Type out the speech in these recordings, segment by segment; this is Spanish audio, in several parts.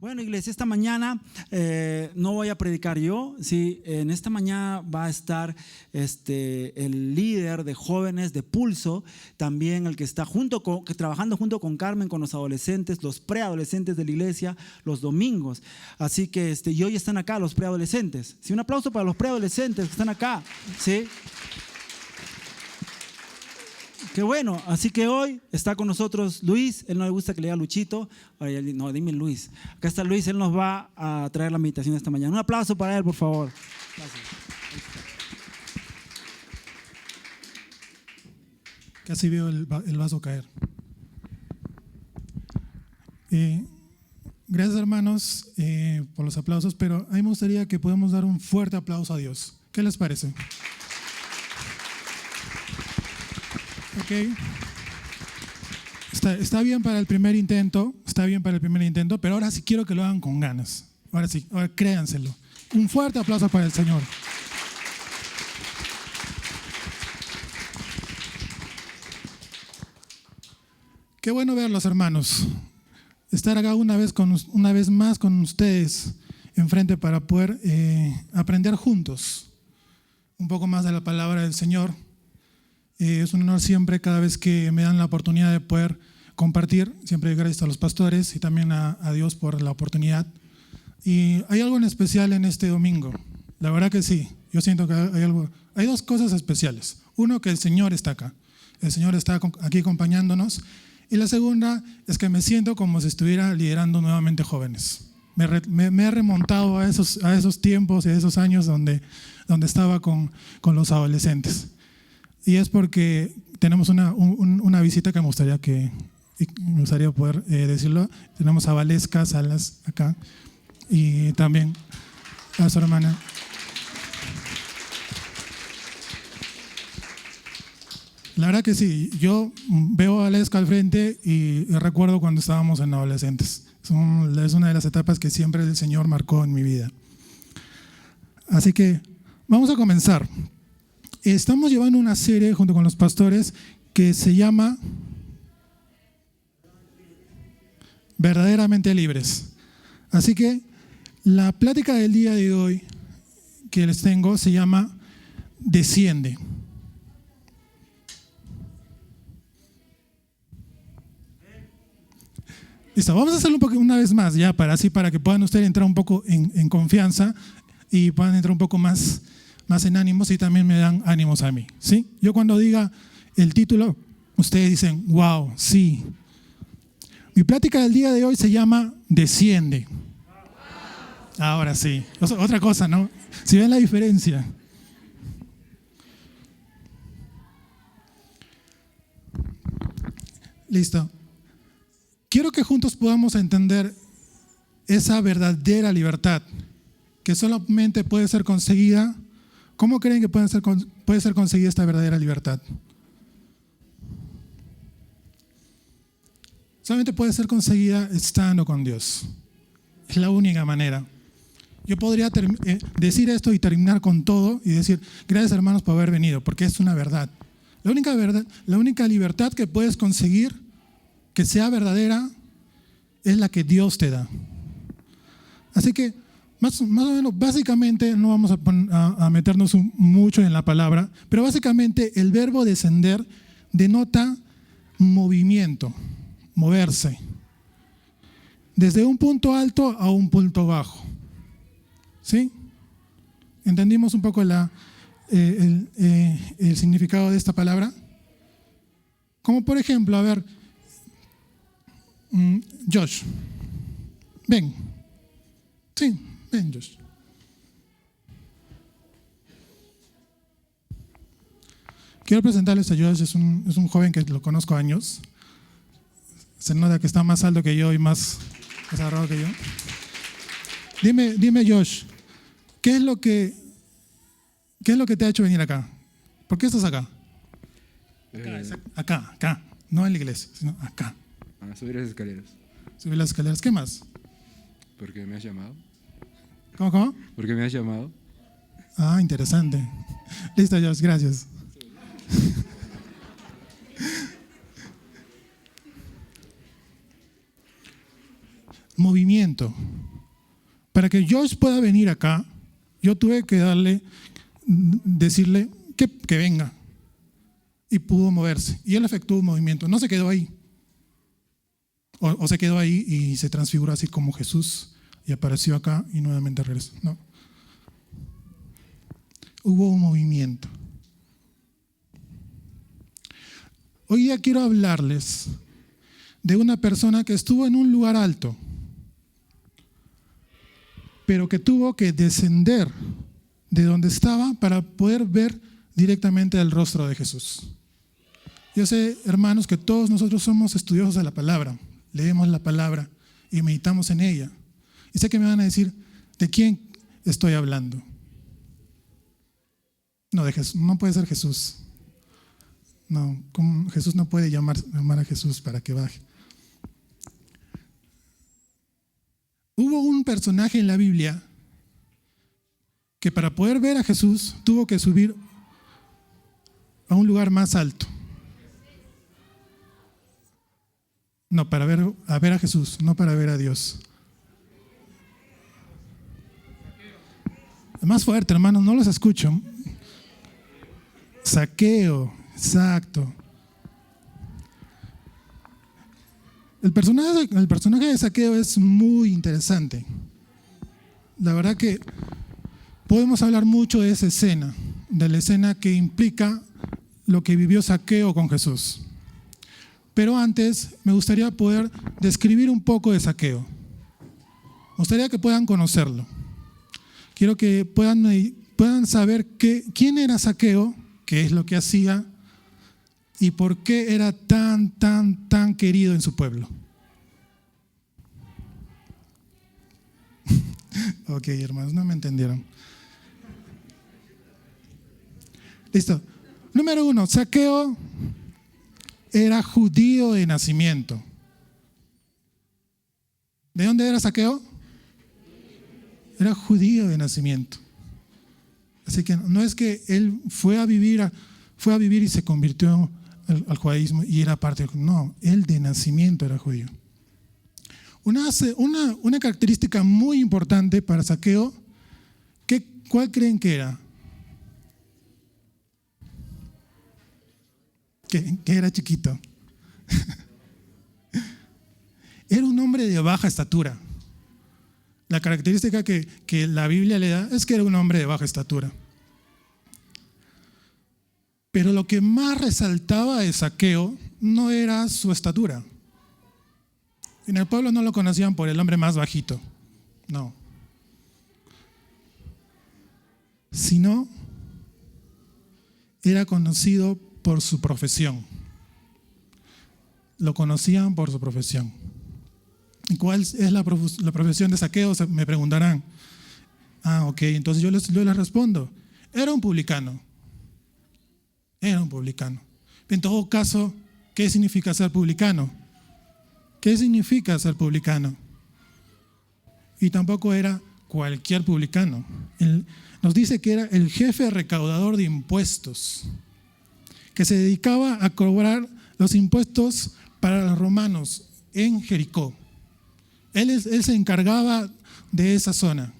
Bueno, iglesia, esta mañana no voy a predicar yo, sí, en esta mañana va a estar el líder de jóvenes de Pulso, también el que está trabajando junto con Carmen, con los adolescentes, los preadolescentes de la iglesia, los domingos. Así que y hoy están acá los preadolescentes. Sí, un aplauso para los preadolescentes que están acá, sí. Qué bueno, así que hoy está con nosotros Luis. Él no le gusta que le diga Luchito. No, dime Luis. Acá está Luis, él nos va a traer la meditación esta mañana. Un aplauso para él, por favor. Gracias. Casi veo el vaso caer. Gracias, hermanos, por los aplausos, pero a mí me gustaría que podamos dar un fuerte aplauso a Dios. ¿Qué les parece? Ok. Está bien para el primer intento, pero ahora sí quiero que lo hagan con ganas. Ahora sí, ahora créanselo. Un fuerte aplauso para el Señor. Qué bueno verlos, hermanos. Estar acá una vez más con ustedes enfrente para poder aprender juntos un poco más de la palabra del Señor. Es un honor siempre, cada vez que me dan la oportunidad de poder compartir. Siempre gracias a los pastores y también a Dios por la oportunidad. Y hay algo en especial en este domingo. La verdad que sí. Yo siento que hay dos cosas especiales. Uno, que el Señor está acá. El Señor está aquí acompañándonos. Y la segunda es que me siento como si estuviera liderando nuevamente jóvenes. Me he remontado a esos tiempos y a esos años donde estaba con los adolescentes. Y es porque tenemos una visita que me gustaría poder decirlo. Tenemos a Valesca Salas acá y también a su hermana. La verdad que sí, yo veo a Valesca al frente y recuerdo cuando estábamos en adolescentes. Es una de las etapas que siempre el Señor marcó en mi vida. Así que vamos a comenzar. Estamos llevando una serie junto con los pastores que se llama Verdaderamente Libres. Así que la plática del día de hoy que les tengo se llama Desciende. Listo, vamos a hacerlo una vez más ya para que puedan ustedes entrar un poco en confianza y puedan entrar un poco más en ánimos y también me dan ánimos a mí, ¿sí? Yo cuando diga el título, ustedes dicen, wow, sí. Mi plática del día de hoy se llama Desciende. Ahora sí, otra cosa, ¿no? Si ven la diferencia. Listo. Quiero que juntos podamos entender esa verdadera libertad que solamente puede ser conseguida. ¿Cómo creen que puede ser conseguida esta verdadera libertad? Solamente puede ser conseguida estando con Dios. Es la única manera. Yo podría decir esto y terminar con todo y decir, gracias hermanos por haber venido, porque es una verdad. La única libertad que puedes conseguir, que sea verdadera, es la que Dios te da. Así que, más o menos, básicamente, no vamos a meternos mucho en la palabra, pero básicamente el verbo descender denota movimiento, moverse, desde un punto alto a un punto bajo. ¿Sí? ¿Entendimos un poco el significado de esta palabra? Como por ejemplo, a ver, Josh, ven. Sí, ven Josh. Quiero presentarles a Josh, es un joven que lo conozco años. Se nota que está más alto que yo y más agarrado que yo. Dime Josh, ¿qué es lo que te ha hecho venir acá? ¿Por qué estás acá? Acá, no en la iglesia, sino acá. A subir las escaleras. Subir las escaleras, ¿qué más? Porque me has llamado. ¿Cómo? Porque me has llamado. Ah, interesante. Listo, Josh, gracias. movimiento. Para que Josh pueda venir acá, yo tuve que decirle que venga. Y pudo moverse. Y él efectuó un movimiento. No se quedó ahí. O se quedó ahí y se transfiguró así como Jesús y apareció acá y nuevamente regresó. No. Hubo un movimiento. Hoy día quiero hablarles de una persona que estuvo en un lugar alto, pero que tuvo que descender de donde estaba para poder ver directamente el rostro de Jesús. Yo sé, hermanos, que todos nosotros somos estudiosos de la palabra, leemos la palabra y meditamos en ella. Y sé que me van a decir, ¿de quién estoy hablando? No, de Jesús, no puede ser Jesús. No, Jesús no puede llamar a Jesús para que baje. Hubo un personaje en la Biblia que para poder ver a Jesús tuvo que subir a un lugar más alto. No, para ver a Jesús, no para ver a Dios. Más fuerte, hermanos, no los escucho. Zaqueo, exacto. El personaje de Zaqueo es muy interesante. La verdad que podemos hablar mucho de esa escena, de la escena que implica lo que vivió Zaqueo con Jesús. Pero antes me gustaría poder describir un poco de Zaqueo. Me gustaría que puedan conocerlo. Quiero que puedan saber quién era Zaqueo, qué es lo que hacía y por qué era tan querido en su pueblo. Ok, hermanos, no me entendieron. Listo. Número 1, Zaqueo era judío de nacimiento. ¿De dónde era Zaqueo? Era judío de nacimiento. Así que no es que él fue a vivir y se convirtió al judaísmo y era parte del... No, él de nacimiento era judío. Una característica muy importante para Zaqueo, ¿cuál creen que era? Que era chiquito. Era un hombre de baja estatura. La característica que la Biblia le da es que era un hombre de baja estatura. Pero lo que más resaltaba de Zaqueo no era su estatura. En el pueblo no lo conocían por el hombre más bajito, no. Sino era conocido por su profesión. Lo conocían por su profesión. ¿Y cuál es la profesión de Zaqueo? Me preguntarán. Ok, entonces yo les respondo. Era un publicano. Era un publicano. En todo caso, ¿qué significa ser publicano? ¿Qué significa ser publicano? Y tampoco era cualquier publicano. Nos dice que era el jefe recaudador de impuestos, que se dedicaba a cobrar los impuestos para los romanos en Jericó. Él se encargaba de esa zona.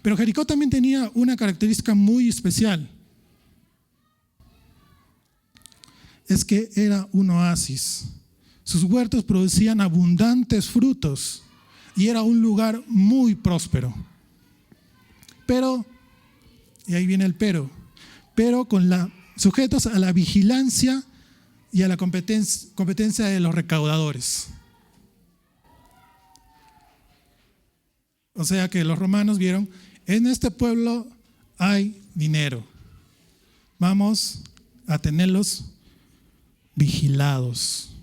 Pero Jericó también tenía una característica muy especial. Es que era un oasis. Sus huertos producían abundantes frutos y era un lugar muy próspero. Pero, y ahí viene el pero sujetos a la vigilancia y a la competencia de los recaudadores. O sea que los romanos vieron, en este pueblo hay dinero. Vamos a tenerlos vigilados.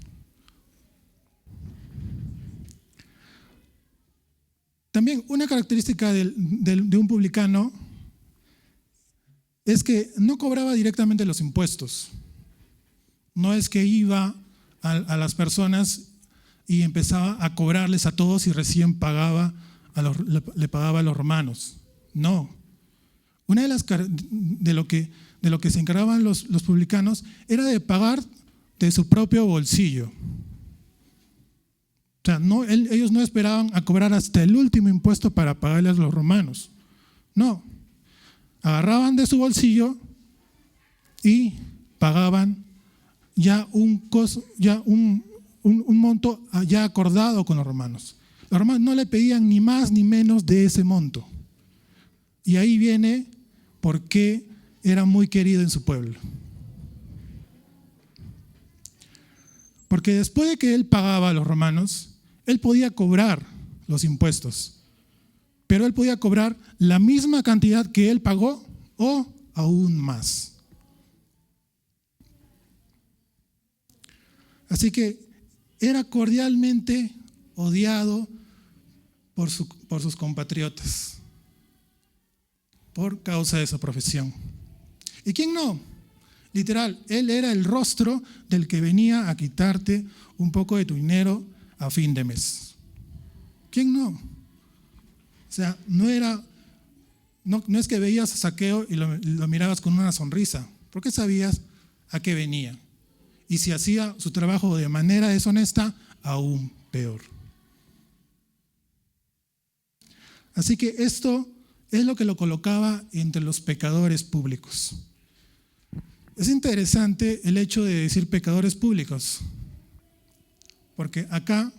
También una característica de un publicano es que no cobraba directamente los impuestos. No es que iba a las personas y empezaba a cobrarles a todos y recién le pagaba a los romanos. No. Una de lo que se encargaban los publicanos era de pagar de su propio bolsillo. sea, ellos no esperaban a cobrar hasta el último impuesto para pagarles a los romanos. No, agarraban de su bolsillo y pagaban ya un monto ya acordado con los romanos. Los romanos no le pedían ni más ni menos de ese monto. Y ahí viene por qué era muy querido en su pueblo. Porque después de que él pagaba a los romanos, él podía cobrar los impuestos. Pero él podía cobrar la misma cantidad que él pagó o aún más. Así que era cordialmente odiado por sus compatriotas por causa de su profesión. ¿Y quién no? Literal, él era el rostro del que venía a quitarte un poco de tu dinero a fin de mes. ¿Quién no? O sea, no es que veías a Zaqueo y lo mirabas con una sonrisa, porque sabías a qué venía. Y si hacía su trabajo de manera deshonesta, aún peor. Así que esto es lo que lo colocaba entre los pecadores públicos. Es interesante el hecho de decir pecadores públicos, porque acá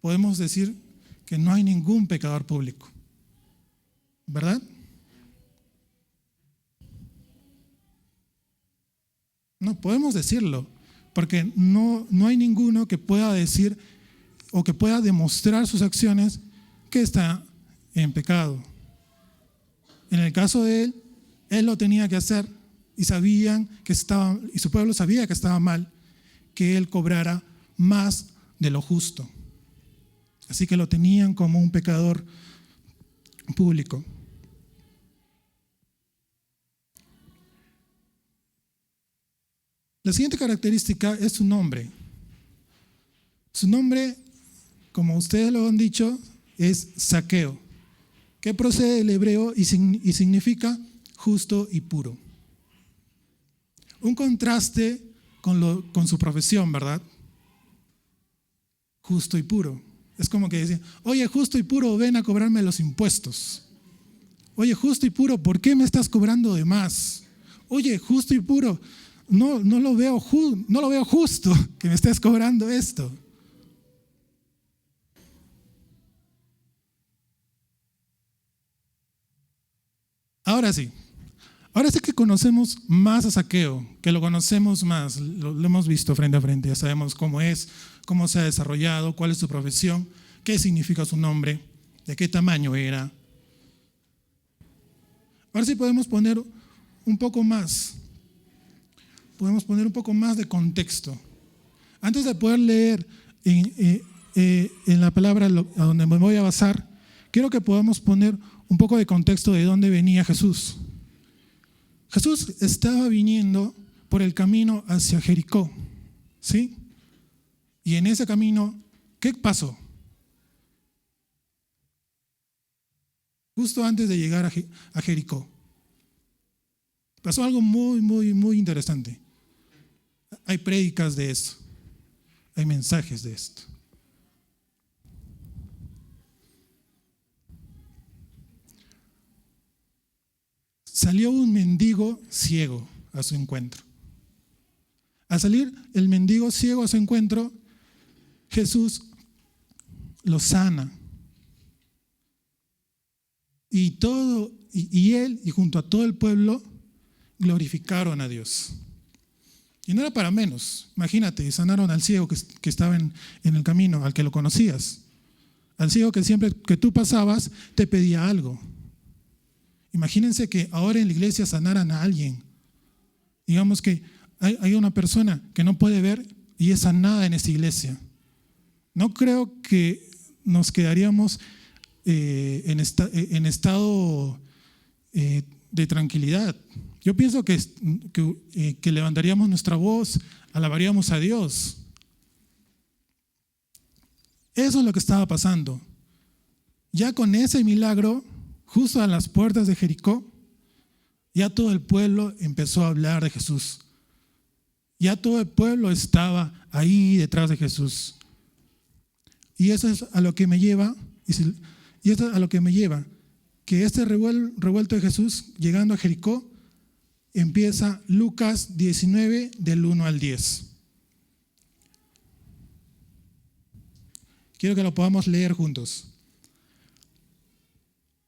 podemos decir que no hay ningún pecador público, ¿verdad? No podemos decirlo, porque no hay ninguno que pueda decir o que pueda demostrar sus acciones que está en pecado. En el caso de él lo tenía que hacer y y su pueblo sabía que estaba mal que él cobrara más de lo justo. Así que lo tenían como un pecador público. La siguiente característica es su nombre. Su nombre, como ustedes lo han dicho, es Zaqueo, que procede del hebreo y significa justo y puro. Un contraste con su profesión, ¿verdad? Justo y puro. Es como que decían, oye, justo y puro, ven a cobrarme los impuestos. Oye, justo y puro, ¿por qué me estás cobrando de más? Oye, justo y puro, no lo veo justo que me estés cobrando esto. Ahora sí que conocemos más a Zaqueo, que lo conocemos más, lo hemos visto frente a frente, ya sabemos cómo es, cómo se ha desarrollado, cuál es su profesión, qué significa su nombre, de qué tamaño era. Ahora sí podemos poner un poco más de contexto. Antes de poder leer en la palabra a donde me voy a basar, quiero que podamos poner un poco de contexto de dónde venía Jesús. Jesús estaba viniendo por el camino hacia Jericó, ¿sí? Y en ese camino, ¿qué pasó? Justo antes de llegar a Jericó, pasó algo muy, muy, muy interesante. Hay prédicas de esto, hay mensajes de esto. Salió un mendigo ciego a su encuentro. Al salir el mendigo ciego a su encuentro, Jesús lo sana. Y él y junto a todo el pueblo glorificaron a Dios. Y no era para menos. Imagínate, sanaron al ciego que estaba en el camino, al que lo conocías. Al ciego que siempre que tú pasabas te pedía algo. Imagínense que ahora en la iglesia sanaran a alguien. Digamos que hay una persona que no puede ver y es sanada en esta iglesia. No creo que nos quedaríamos en estado de tranquilidad. Yo pienso que levantaríamos nuestra voz, alabaríamos a Dios. Eso es lo que estaba pasando. Ya con ese milagro, justo a las puertas de Jericó, ya todo el pueblo empezó a hablar de Jesús. Ya todo el pueblo estaba ahí detrás de Jesús. Y eso es a lo que me lleva, que este revuelto de Jesús, llegando a Jericó, empieza Lucas 19, del 1 al 10. Quiero que lo podamos leer juntos.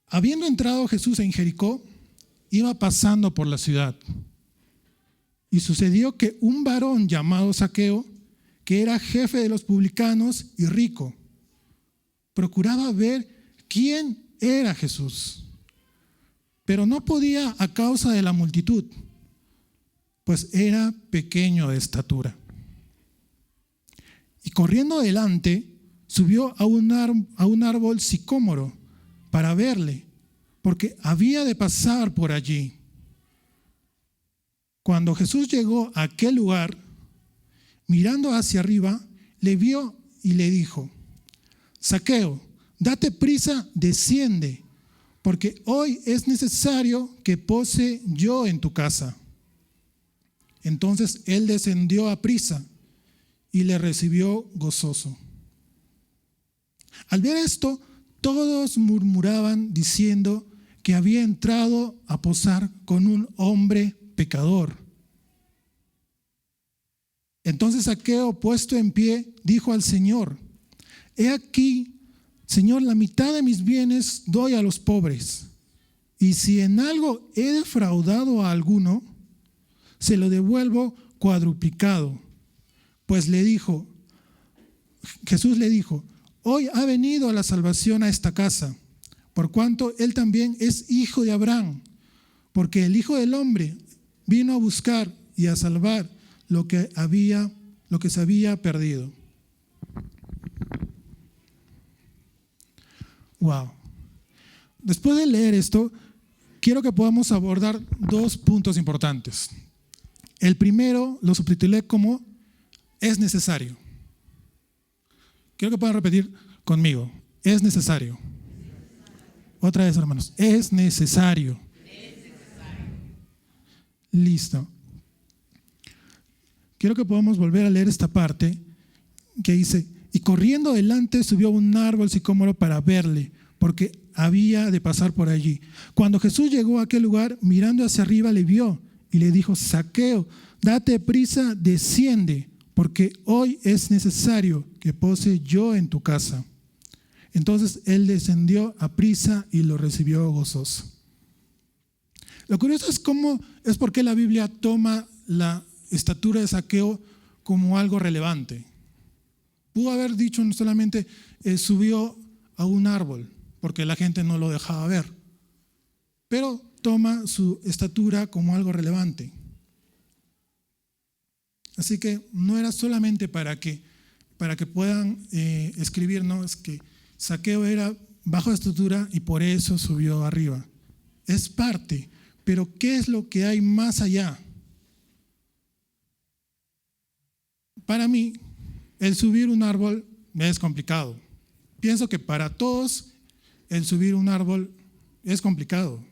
Habiendo entrado Jesús en Jericó, iba pasando por la ciudad. Y sucedió que un varón llamado Zaqueo, que era jefe de los publicanos y rico, procuraba ver quién era Jesús, pero no podía a causa de la multitud, pues era pequeño de estatura. Y corriendo adelante, subió a un árbol sicómoro para verle, porque había de pasar por allí. Cuando Jesús llegó a aquel lugar, mirando hacia arriba, le vio y le dijo: Zaqueo, date prisa, desciende, porque hoy es necesario que pose yo en tu casa. Entonces él descendió a prisa y le recibió gozoso. Al ver esto, todos murmuraban diciendo que había entrado a posar con un hombre pecador. Entonces Zaqueo, puesto en pie, dijo al Señor: He aquí, Señor, la mitad de mis bienes doy a los pobres, y si en algo he defraudado a alguno, se lo devuelvo cuadruplicado. Pues Jesús le dijo: Hoy ha venido la salvación a esta casa, por cuanto él también es hijo de Abraham, porque el Hijo del Hombre vino a buscar y a salvar lo que se había perdido. Wow. Después de leer esto, quiero que podamos abordar dos puntos importantes. El primero lo subtitulé como es necesario. Quiero que puedan repetir conmigo. Es necesario. Otra vez, hermanos. Es necesario. Listo. Quiero que podamos volver a leer esta parte que dice: y corriendo adelante subió a un árbol sicómoro para verle, porque había de pasar por allí. Cuando Jesús llegó a aquel lugar, mirando hacia arriba, le vio y le dijo: Zaqueo, date prisa, desciende, porque hoy es necesario que pose yo en tu casa. Entonces él descendió a prisa y lo recibió gozoso. Lo curioso es por qué la Biblia toma la estatura de Zaqueo como algo relevante. Pudo haber dicho no solamente subió a un árbol, porque la gente no lo dejaba ver, pero toma su estatura como algo relevante. Así que no era solamente para que puedan escribir, no, es que Zaqueo era bajo estatura y por eso subió arriba. Es parte, pero ¿qué es lo que hay más allá? Para mí, el subir un árbol es complicado. Pienso que para todos el subir un árbol es complicado.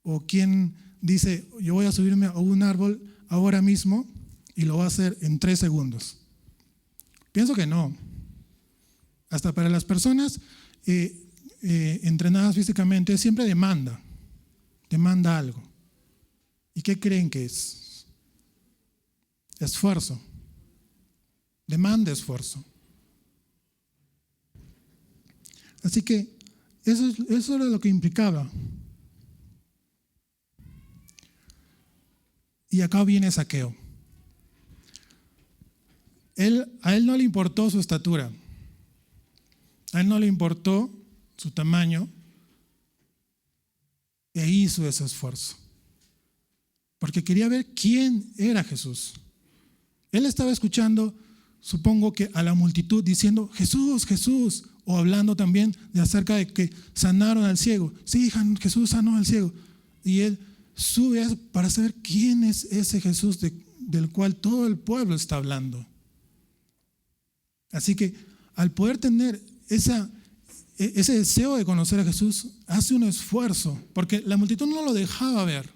O quien dice: yo voy a subirme a un árbol ahora mismo y lo voy a hacer en 3 segundos. Pienso que no. Hasta para las personas entrenadas físicamente siempre demanda algo. ¿Y qué creen que es? Esfuerzo. Demanda esfuerzo. Así que eso era lo que implicaba. Y acá viene Zaqueo. A él no le importó su estatura. A él no le importó su tamaño. E hizo ese esfuerzo. Porque quería ver quién era Jesús. Él estaba escuchando, supongo que a la multitud diciendo: Jesús, Jesús. O hablando también de acerca de que sanaron al ciego. Sí, Jesús sanó al ciego. Y él sube para saber quién es ese Jesús del cual todo el pueblo está hablando. Así que al poder tener ese deseo de conocer a Jesús, hace un esfuerzo, porque la multitud no lo dejaba ver.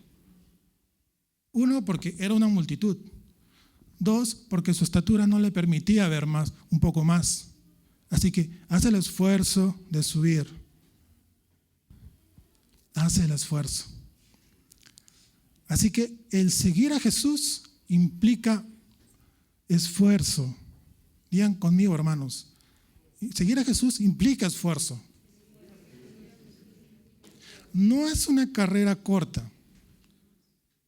1, porque era una multitud. 2, porque su estatura no le permitía ver un poco más. Así que haz el esfuerzo de subir. Haz el esfuerzo. Así que el seguir a Jesús implica esfuerzo. Digan conmigo, hermanos. Seguir a Jesús implica esfuerzo. No es una carrera corta.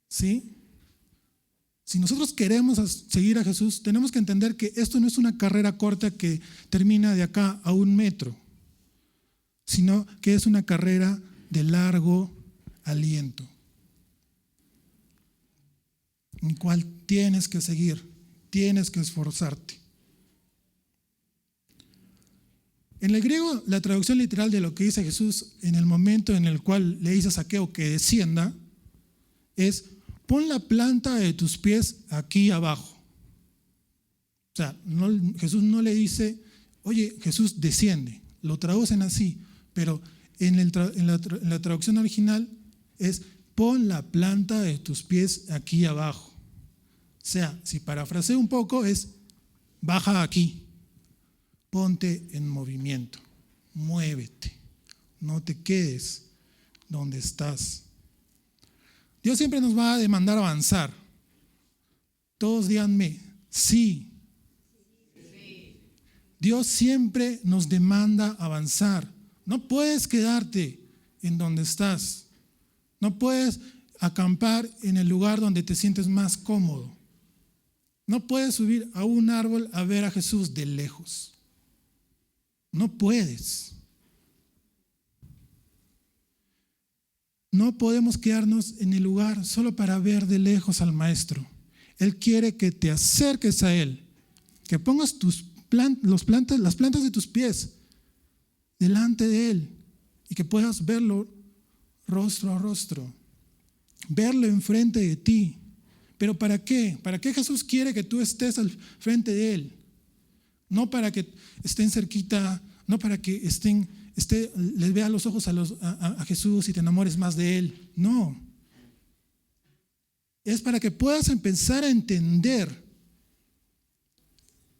¿Sí? Si nosotros queremos seguir a Jesús, tenemos que entender que esto no es una carrera corta que termina de acá a 1 metro, sino que es una carrera de largo aliento, en cual tienes que seguir, tienes que esforzarte. En el griego, la traducción literal de lo que dice Jesús en el momento en el cual le dice a Zaqueo que descienda es: pon la planta de tus pies aquí abajo. O sea, Jesús no le dice, oye, Jesús desciende. Lo traducen así, pero en la traducción original es: pon la planta de tus pies aquí abajo. O sea, si parafraseo un poco, es: baja aquí, ponte en movimiento, muévete, no te quedes donde estás. Dios siempre nos va a demandar avanzar. Todos díganme, sí. Dios siempre nos demanda avanzar. No puedes quedarte en donde estás. No puedes acampar en el lugar donde te sientes más cómodo. No puedes subir a un árbol a ver a Jesús de lejos. No puedes. No podemos quedarnos en el lugar solo para ver de lejos al Maestro. Él quiere que te acerques a Él, que pongas las plantas de tus pies delante de Él y que puedas verlo rostro a rostro, verlo enfrente de ti. ¿Pero para qué? ¿Para qué Jesús quiere que tú estés al frente de Él? No para que estén cerquita, no para que les vea los ojos a Jesús y te enamores más de Él. No. Es para que puedas empezar a entender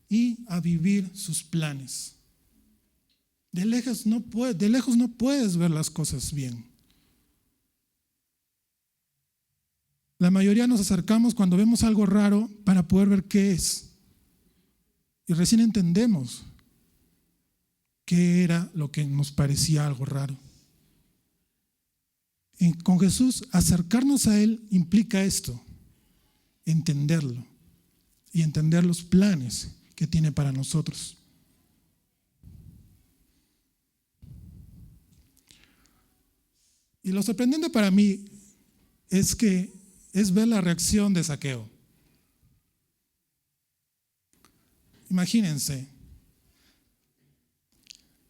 y a vivir sus planes. De lejos no puedes ver las cosas bien. La mayoría nos acercamos cuando vemos algo raro para poder ver qué es. Y recién entendemos qué era lo que nos parecía algo raro. Con Jesús, acercarnos a Él implica esto: entenderlo y entender los planes que tiene para nosotros. Y lo sorprendente para mí es ver la reacción de Zaqueo. Imagínense,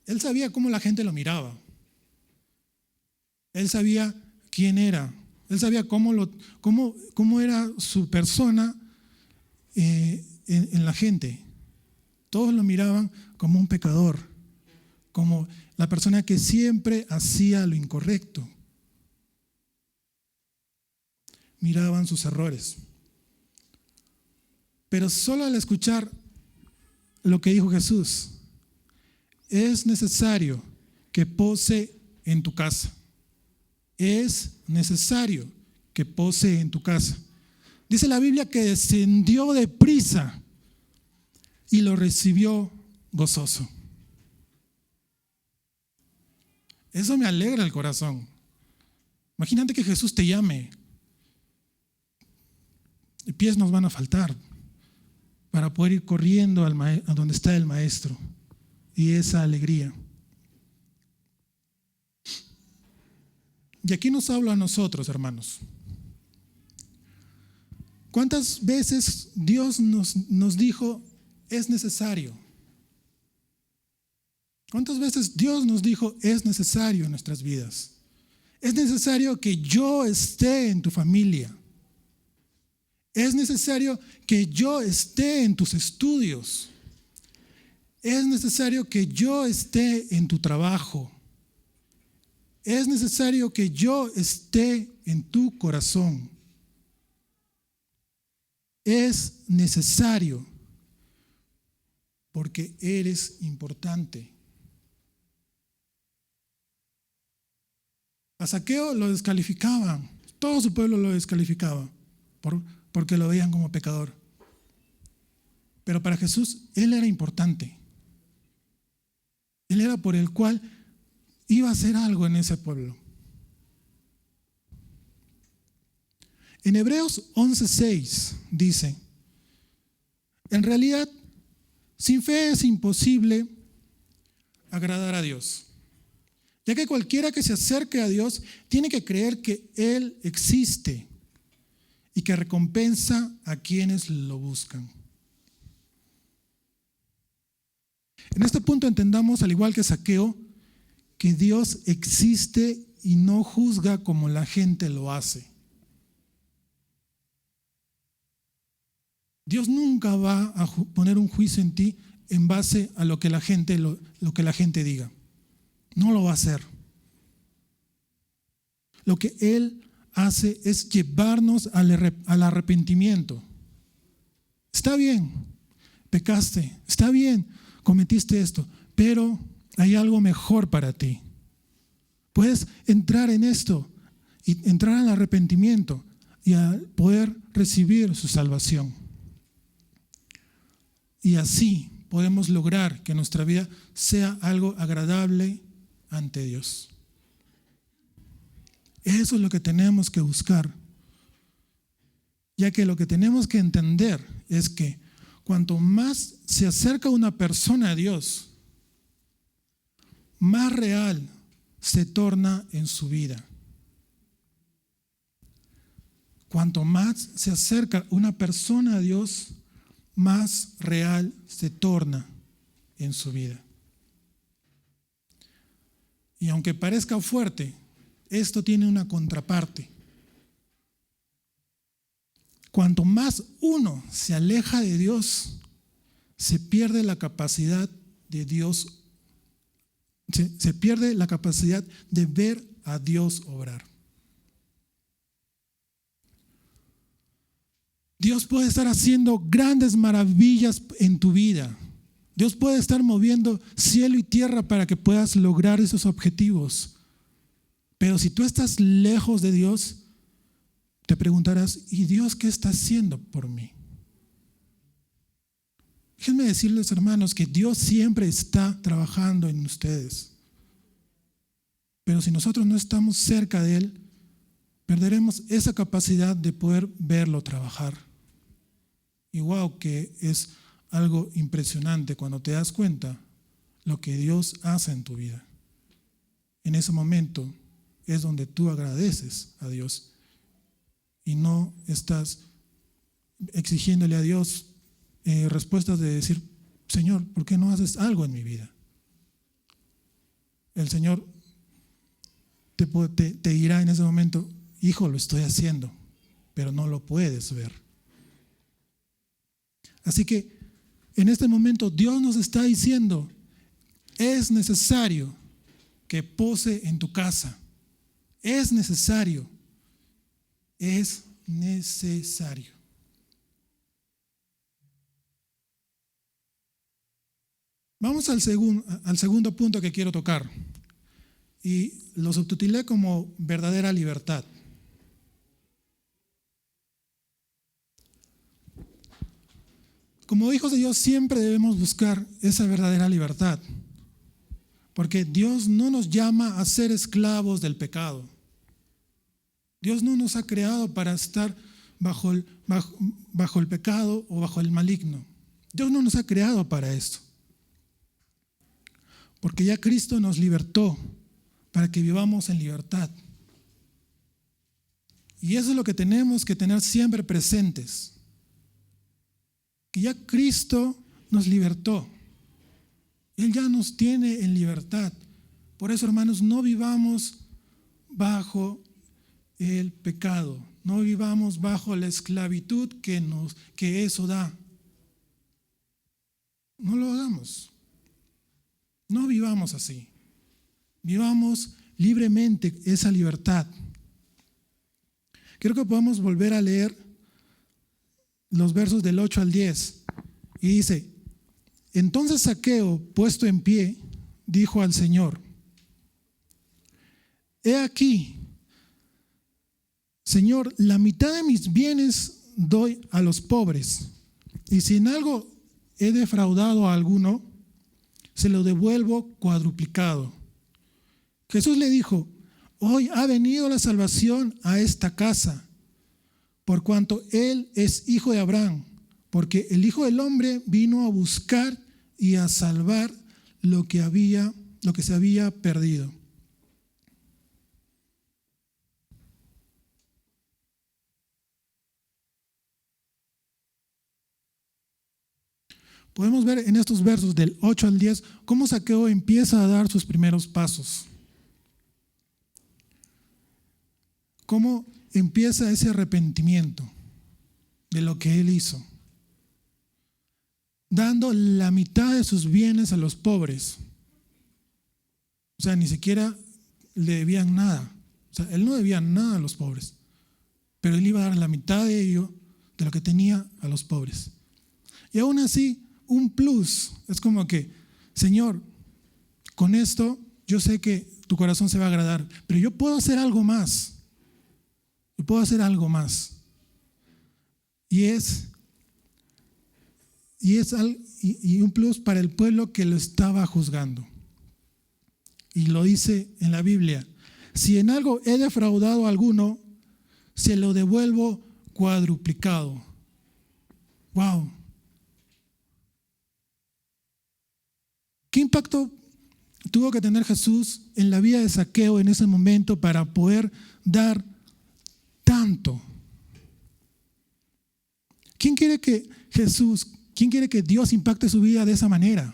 él sabía cómo la gente lo miraba. Él sabía quién era. Él sabía cómo era su persona en la gente. Todos lo miraban como un pecador, como la persona que siempre hacía lo incorrecto. Miraban sus errores. Pero solo al escuchar lo que dijo Jesús: es necesario que pose en tu casa. Es necesario que pose en tu casa. Dice la Biblia que descendió deprisa y lo recibió gozoso. Eso me alegra el corazón. Imagínate que Jesús te llame. Y pies nos van a faltar para poder ir corriendo a donde está el Maestro. Y esa alegría. Y aquí nos habla a nosotros, hermanos. ¿Cuántas veces Dios nos dijo es necesario? ¿Cuántas veces Dios nos dijo es necesario en nuestras vidas? Es necesario que yo esté en tu familia. Es necesario que yo esté en tus estudios. Es necesario que yo esté en tu trabajo. Es necesario que yo esté en tu corazón. Es necesario. porque eres importante. A Zaqueo lo descalificaban, todo su pueblo lo descalificaba porque lo veían como pecador. Pero para Jesús, él era importante. Él era por el cual iba a hacer algo en ese pueblo. En Hebreos 11:6 dice: en realidad, sin fe es imposible agradar a Dios, ya que cualquiera que se acerque a Dios tiene que creer que Él existe y que recompensa a quienes lo buscan. En este punto entendamos, al igual que Zaqueo, que Dios existe y no juzga como la gente lo hace. Dios nunca va a poner un juicio en ti en base a lo que la gente diga. No lo va a hacer. Lo que Él hace es llevarnos al arrepentimiento. Está bien, pecaste, está bien, cometiste esto, pero hay algo mejor para ti. Puedes entrar en esto y entrar al arrepentimiento y a poder recibir su salvación. Y así podemos lograr que nuestra vida sea algo agradable ante Dios. Eso es lo que tenemos que buscar, ya que lo que tenemos que entender es que cuanto más se acerca una persona a Dios, más real se torna en su vida. Cuanto más se acerca una persona a Dios, más real se torna en su vida. Y aunque parezca fuerte, esto tiene una contraparte. Cuanto más uno se aleja de Dios, se pierde la capacidad de Dios, se pierde la capacidad de ver a Dios obrar. Dios puede estar haciendo grandes maravillas en tu vida. Dios puede estar moviendo cielo y tierra para que puedas lograr esos objetivos. Pero si tú estás lejos de Dios, te preguntarás: ¿y Dios qué está haciendo por mí? Déjenme decirles, hermanos, que Dios siempre está trabajando en ustedes. Pero si nosotros no estamos cerca de Él, perderemos esa capacidad de poder verlo trabajar. Y wow, que es algo impresionante cuando te das cuenta lo que Dios hace en tu vida. En ese momento es donde tú agradeces a Dios y no estás exigiéndole a Dios respuestas de decir: Señor, ¿por qué no haces algo en mi vida? El Señor te dirá en ese momento: hijo, lo estoy haciendo, pero no lo puedes ver. Así que en este momento Dios nos está diciendo: es necesario que pose en tu casa. Es necesario. Es necesario. Vamos al segundo punto que quiero tocar. Y lo subtitulé como verdadera libertad. Como hijos de Dios siempre debemos buscar esa verdadera libertad, porque Dios no nos llama a ser esclavos del pecado. Dios no nos ha creado para estar bajo el pecado o bajo el maligno. Dios no nos ha creado para esto, porque ya Cristo nos libertó para que vivamos en libertad. Y eso es lo que tenemos que tener siempre presentes. Que ya Cristo nos libertó. Él ya nos tiene en libertad. Por eso, hermanos, no vivamos bajo el pecado. No vivamos bajo la esclavitud que eso da. No lo hagamos. No vivamos así. Vivamos libremente esa libertad. Quiero que podamos volver a leer los versos del 8 al 10. Y dice: Entonces Zaqueo, puesto en pie, dijo al Señor: He aquí, Señor, la mitad de mis bienes doy a los pobres, y si en algo he defraudado a alguno, se lo devuelvo cuadruplicado. Jesús le dijo: Hoy ha venido la salvación a esta casa, por cuanto él es hijo de Abraham, porque el Hijo del Hombre vino a buscar y a salvar lo que se había perdido. Podemos ver en estos versos del 8 al 10 cómo Zaqueo empieza a dar sus primeros pasos. Cómo empieza ese arrepentimiento de lo que él hizo, dando la mitad de sus bienes a los pobres. O sea, ni siquiera le debían nada. O sea, él no debía nada a los pobres, pero él iba a dar la mitad de ello, de lo que tenía, a los pobres. Y aún así, un plus, es como que, Señor, con esto yo sé que tu corazón se va a agradar, pero yo puedo hacer algo más. Yo puedo hacer algo más. Y un plus para el pueblo que lo estaba juzgando. Y lo dice en la Biblia: si en algo he defraudado a alguno, se lo devuelvo cuadruplicado. Wow. ¿Qué impacto tuvo que tener Jesús en la vida de Zaqueo en ese momento para poder dar tanto? ¿Quién quiere que Dios impacte su vida de esa manera?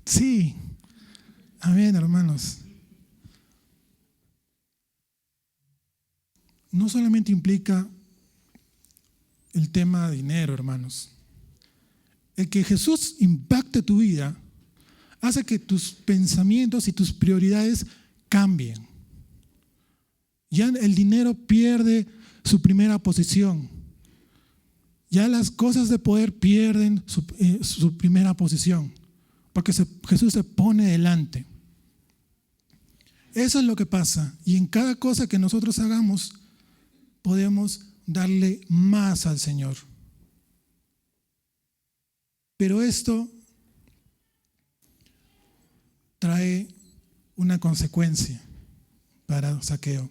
Sí. Amén, hermanos. No solamente implica el tema de dinero, hermanos. El que Jesús impacte tu vida hace que tus pensamientos y tus prioridades cambien. Ya el dinero pierde su primera posición. Ya las cosas de poder pierden su primera posición, porque Jesús se pone delante. Eso es lo que pasa. Y en cada cosa que nosotros hagamos, podemos darle más al Señor. Pero esto trae una consecuencia para Zaqueo.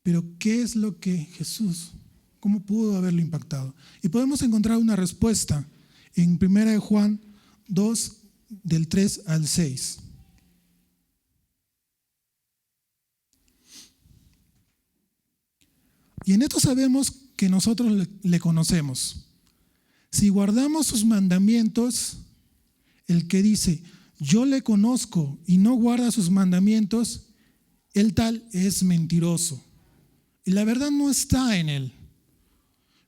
Pero ¿qué es lo que Jesús, cómo pudo haberlo impactado? Y podemos encontrar una respuesta en 1 Juan 2, del 3 al 6. Y en esto sabemos que nosotros le conocemos. Si guardamos sus mandamientos, el que dice, yo le conozco y no guarda sus mandamientos, el tal es mentiroso. Y la verdad no está en él.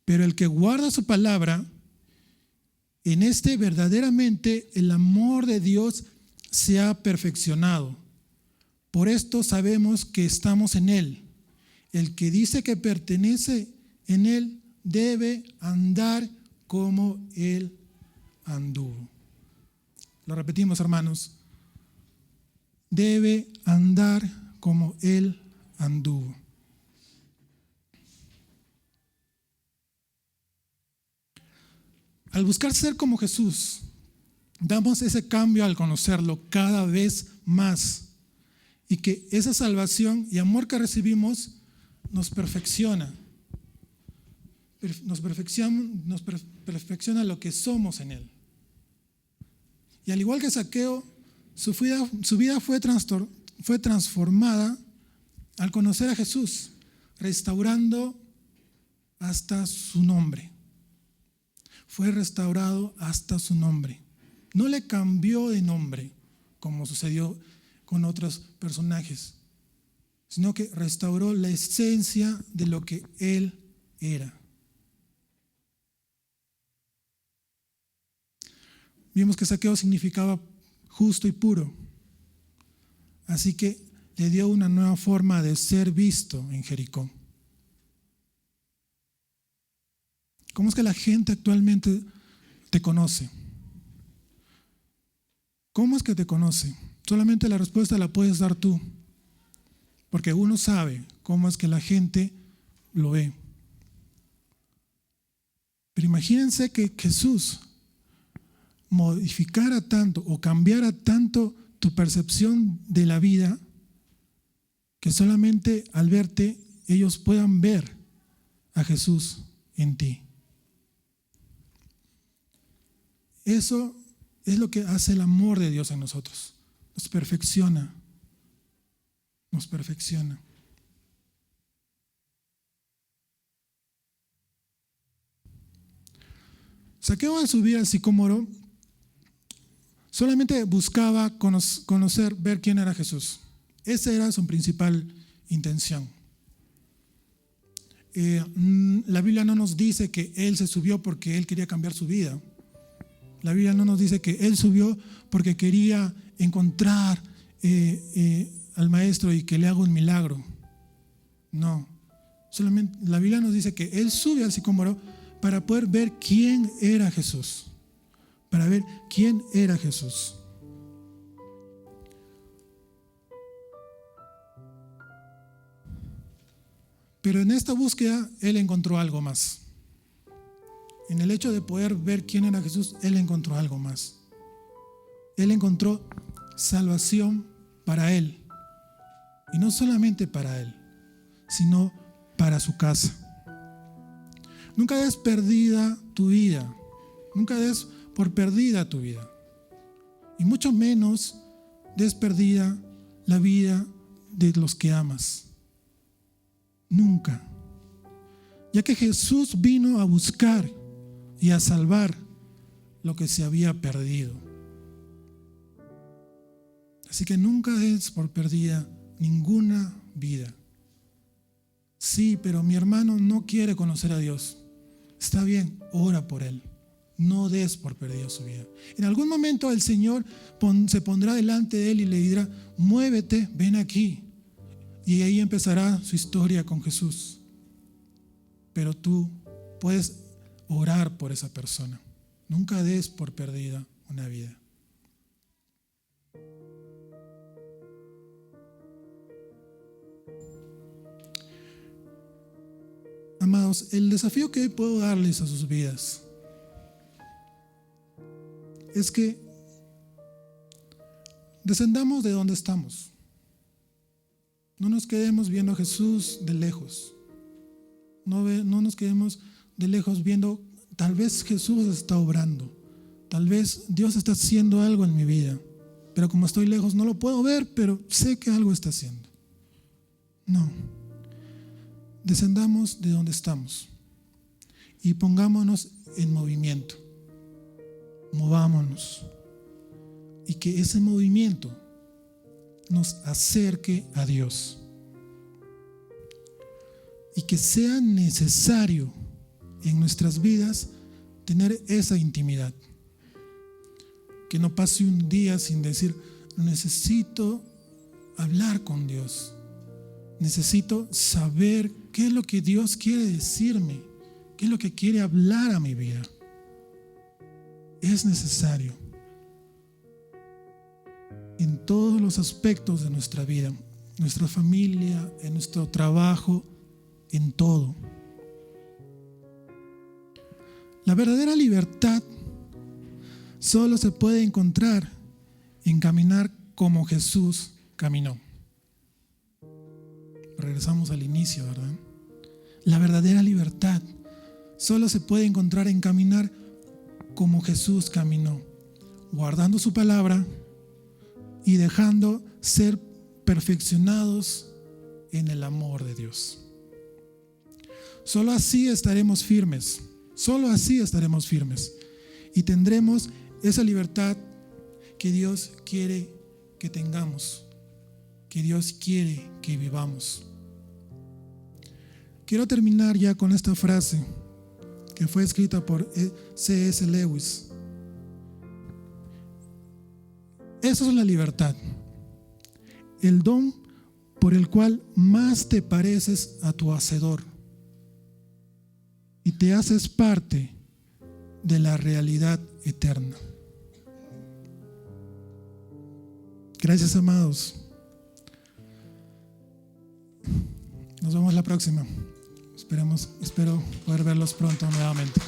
Pero el que guarda su palabra, en este verdaderamente el amor de Dios se ha perfeccionado. Por esto sabemos que estamos en él. El que dice que pertenece en él debe andar como él anduvo. Lo repetimos, hermanos. Debe andar como él anduvo. Al buscar ser como Jesús, damos ese cambio al conocerlo cada vez más. Y que esa salvación y amor que recibimos nos perfecciona. Nos perfecciona lo que somos en Él. Y al igual que Zaqueo, su vida fue transformada al conocer a Jesús, restaurando hasta su nombre. Fue restaurado hasta su nombre. No le cambió de nombre, como sucedió con otros personajes, sino que restauró la esencia de lo que él era. Vimos que Zaqueo significaba justo y puro. Así que le dio una nueva forma de ser visto en Jericó. ¿Cómo es que la gente actualmente te conoce? ¿Cómo es que te conoce? Solamente la respuesta la puedes dar tú, porque uno sabe cómo es que la gente lo ve. Pero imagínense que Jesús modificara tanto o cambiara tanto tu percepción de la vida, que solamente al verte ellos puedan ver a Jesús en ti. Eso es lo que hace el amor de Dios en nosotros. Nos perfecciona. Nos perfecciona. Zaqueo, al subir al sicómoro, solamente buscaba conocer, ver quién era Jesús. Esa era su principal intención. La Biblia no nos dice que él se subió porque él quería cambiar su vida. La Biblia no nos dice que él subió porque quería encontrar al maestro y que le haga un milagro. No. Solamente la Biblia nos dice que él sube al sicómoro para poder ver quién era Jesús. Para ver quién era Jesús. Pero en esta búsqueda él encontró algo más. En el hecho de poder ver quién era Jesús, él encontró algo más. Él encontró salvación para él. Y no solamente para él, sino para su casa. Nunca des perdida tu vida. Nunca des por perdida tu vida. Y mucho menos des perdida la vida de los que amas. Nunca. Ya que Jesús vino a buscar y a salvar lo que se había perdido. Así que nunca des por perdida ninguna vida. Sí, pero mi hermano no quiere conocer a Dios. Está bien, ora por él. No des por perdida su vida. En algún momento el Señor se pondrá delante de él y le dirá: muévete, ven aquí. Y ahí empezará su historia con Jesús. Pero tú puedes orar por esa persona. Nunca des por perdida una vida. Amados, el desafío que hoy puedo darles a sus vidas es que descendamos de donde estamos. No nos quedemos viendo a Jesús de lejos. No nos quedemos de lejos viendo, tal vez Jesús está obrando. Tal vez Dios está haciendo algo en mi vida. Pero como estoy lejos no lo puedo ver, pero sé que algo está haciendo. No. Descendamos de donde estamos y pongámonos en movimiento. Movámonos. Y que ese movimiento nos acerque a Dios. Y que sea necesario en nuestras vidas tener esa intimidad. Que no pase un día sin decir: necesito hablar con Dios. Necesito saber qué es lo que Dios quiere decirme, qué es lo que quiere hablar a mi vida. Es necesario en todos los aspectos de nuestra vida, nuestra familia, en nuestro trabajo, en todo. La verdadera libertad solo se puede encontrar en caminar como Jesús caminó. Regresamos al inicio, ¿verdad? La verdadera libertad solo se puede encontrar en caminar como Jesús caminó, guardando su palabra y dejando ser perfeccionados en el amor de Dios. Solo así estaremos firmes. Solo así estaremos firmes y tendremos esa libertad que Dios quiere que tengamos, que Dios quiere que vivamos. Quiero terminar ya con esta frase que fue escrita por C.S. Lewis. Esa es la libertad, el don por el cual más te pareces a tu Hacedor y te haces parte de la realidad eterna. Gracias, amados. Nos vemos la próxima. Espero poder verlos pronto nuevamente.